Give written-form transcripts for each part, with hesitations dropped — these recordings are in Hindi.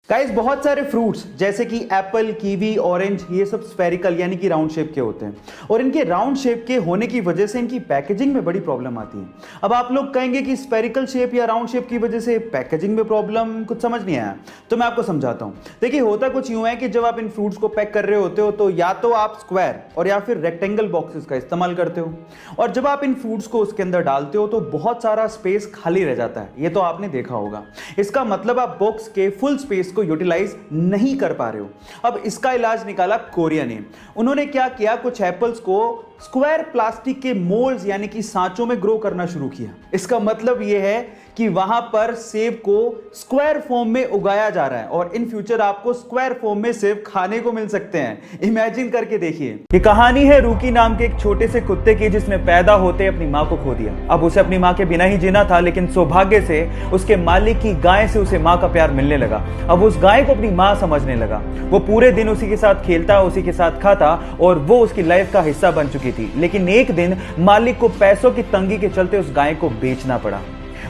गाइस बहुत सारे फ्रूट्स जैसे कि एप्पल, कीवी, ऑरेंज ये सब स्फेरिकल यानी कि राउंड शेप के होते हैं और इनके राउंड शेप के होने की वजह से इनकी पैकेजिंग में बड़ी प्रॉब्लम आती है। अब आप लोग कहेंगे कि स्फेरिकल शेप या राउंड शेप की वजह से पैकेजिंग में प्रॉब्लम, कुछ समझ नहीं आया तो मैं आपको समझाता हूं। देखिए होता कुछ यूं है कि जब आप इन फ्रूट्स को पैक कर रहे होते हो तो या तो आप स्क्वायर और या फिर रेक्टेंगल बॉक्सेस का इस्तेमाल करते हो और जब आप इन फ्रूट्स को उसके अंदर डालते हो तो बहुत सारा स्पेस खाली रह जाता है। ये तो आपने देखा होगा। इसका मतलब आप बॉक्स के फुल स्पेस को यूटिलाइज नहीं कर पा रहे हो। अब इसका इलाज निकाला कोरिया ने। उन्होंने क्या किया, कुछ एप्पल्स को स्क्वायर प्लास्टिक के मोल्ड्स यानी कि सांचों में ग्रो करना शुरू किया। इसका मतलब यह है कि वहां पर सेब को स्क्वायर फॉर्म में उगाया जा रहा है और इन फ्यूचर आपको स्क्वायर फॉर्म में सेब खाने को मिल सकते हैं। इमेजिन करके देखिए। ये कहानी है रूकी नाम के एक छोटे से कुत्ते की जिसने पैदा होते अपनी मां को खो दिया। अब उसे अपनी मां के बिना ही जीना था, लेकिन सौभाग्य से उसके मालिक की गाय से उसे मां का प्यार मिलने लगा। अब उस गाय को अपनी मां समझने लगा। वो पूरे दिन उसी के साथ खेलता, उसी के साथ खाता और वो उसकी लाइफ का हिस्सा बन चुकी थी। लेकिन एक दिन मालिक को पैसों की तंगी के चलते उस गाय को बेचना पड़ा।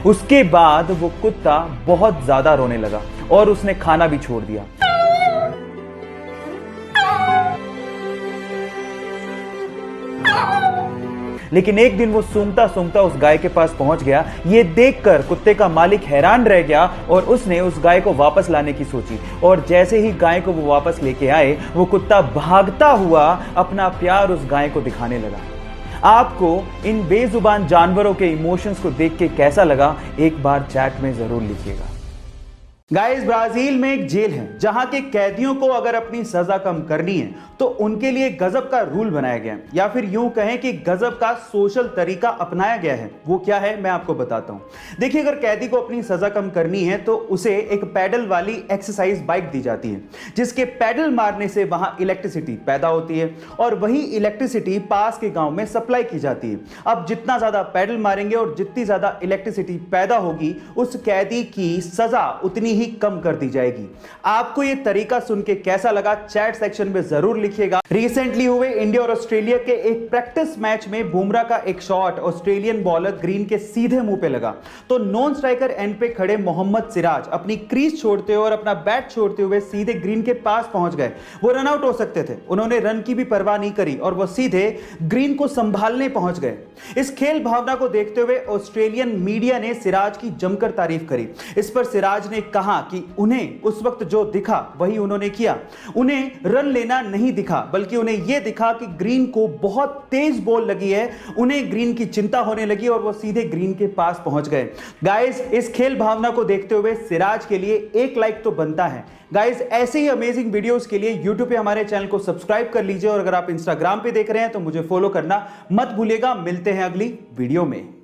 उसके बाद वो कुत्ता बहुत ज्यादा रोने लगा और उसने खाना भी छोड़ दिया। लेकिन एक दिन वो सूंघता सूंघता उस गाय के पास पहुंच गया। ये देखकर कुत्ते का मालिक हैरान रह गया और उसने उस गाय को वापस लाने की सोची और जैसे ही गाय को वो वापस लेके आए, वो कुत्ता भागता हुआ अपना प्यार उस गाय को दिखाने लगा। आपको इन बेजुबान जानवरों के इमोशंस को देख के कैसा लगा, एक बार चैट में जरूर लिखिएगा। गाइस ब्राजील में एक जेल है जहां के कैदियों को अगर अपनी सजा कम करनी है तो उनके लिए गजब का रूल बनाया गया है, या फिर यूं कहें कि गजब का सोशल तरीका अपनाया गया है। वो क्या है मैं आपको बताता हूं। देखिए, अगर कैदी को अपनी सजा कम करनी है तो उसे एक पैडल वाली एक्सरसाइज बाइक दी जाती है जिसके पैडल मारने से वहां इलेक्ट्रिसिटी पैदा होती है और वही इलेक्ट्रिसिटी पास के गांव में सप्लाई की जाती है। अब जितना ज्यादा पैडल मारेंगे और जितनी ज्यादा इलेक्ट्रिसिटी पैदा होगी, उस कैदी की सजा उतनी ही कम कर दी जाएगी। आपको यह तरीका सुन के कैसा लगा, चैट सेक्शन में जरूर लिखिएगा। रिसेंटली हुए इंडिया और ऑस्ट्रेलिया के एक प्रैक्टिस मैच में बुमराह का एक शॉट ऑस्ट्रेलियन बॉलर ग्रीन के सीधे मुंह पे लगा तो नॉन स्ट्राइकर एंड पे खड़े मोहम्मद सिराज अपनी क्रीज छोड़ते हुए और अपना बैट छोड़ते हुए सीधे ग्रीन के पास पहुंच गए। वो रन आउट हो सकते थे, उन्होंने रन की भी परवाह नहीं करी और वो सीधे ग्रीन को संभालने पहुंच गए। इस खेल भावना को देखते हुए ऑस्ट्रेलियन मीडिया ने सिराज की जमकर तारीफ करी। इस पर सिराज ने कहा कि उन्हें उस वक्त जो दिखा वही उन्होंने किया। उन्हें रन लेना नहीं दिखा, बल्कि उन्हें यह दिखा कि ग्रीन को बहुत तेज बॉल लगी है। उन्हें ग्रीन की चिंता होने लगी और वो सीधे ग्रीन के पास पहुंच गए। गाइस, इस खेल भावना को देखते हुए सिराज के लिए एक लाइक तो बनता है। गाइस, ऐसे ही अमेजिंग वीडियोस के लिए YouTube पे हमारे चैनल को सब्सक्राइब कर लीजिए और अगर आप Instagram पे देख रहे हैं तो मुझे फॉलो करना मत भूलिएगा। मिलते हैं अगली वीडियो में।